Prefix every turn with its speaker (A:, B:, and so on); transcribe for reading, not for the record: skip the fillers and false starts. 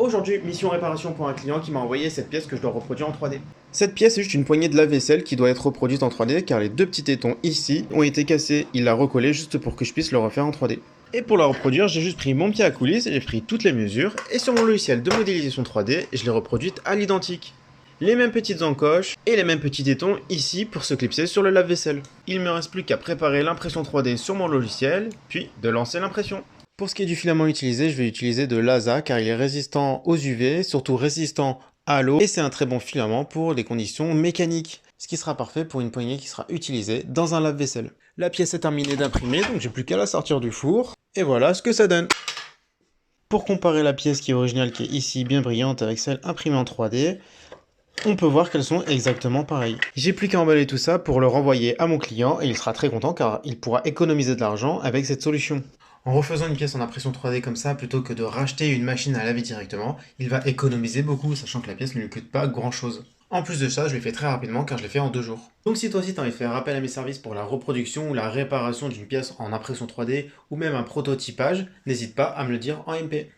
A: Aujourd'hui, mission réparation pour un client qui m'a envoyé cette pièce que je dois reproduire en 3D. Cette pièce est juste une poignée de lave-vaisselle qui doit être reproduite en 3D car les deux petits tétons ici ont été cassés. Il l'a recollé juste pour que je puisse le refaire en 3D. Et pour la reproduire, j'ai juste pris mon pied à coulisse, j'ai pris toutes les mesures et sur mon logiciel de modélisation 3D, je l'ai reproduite à l'identique. Les mêmes petites encoches et les mêmes petits tétons ici pour se clipser sur le lave-vaisselle. Il me reste plus qu'à préparer l'impression 3D sur mon logiciel, puis de lancer l'impression. Pour ce qui est du filament utilisé, je vais utiliser de l'ASA car il est résistant aux UV, surtout résistant à l'eau et c'est un très bon filament pour les conditions mécaniques. Ce qui sera parfait pour une poignée qui sera utilisée dans un lave-vaisselle. La pièce est terminée d'imprimer, donc j'ai plus qu'à la sortir du four. Et voilà ce que ça donne. Pour comparer la pièce qui est originale, qui est ici bien brillante, avec celle imprimée en 3D, on peut voir qu'elles sont exactement pareilles. J'ai plus qu'à emballer tout ça pour le renvoyer à mon client et il sera très content car il pourra économiser de l'argent avec cette solution. En refaisant une pièce en impression 3D comme ça, plutôt que de racheter une machine à laver directement, il va économiser beaucoup, sachant que la pièce ne lui coûte pas grand chose. En plus de ça, je l'ai fait très rapidement car je l'ai fait en 2 jours. Donc si toi aussi t'as envie de faire appel à mes services pour la reproduction ou la réparation d'une pièce en impression 3D ou même un prototypage, n'hésite pas à me le dire en MP.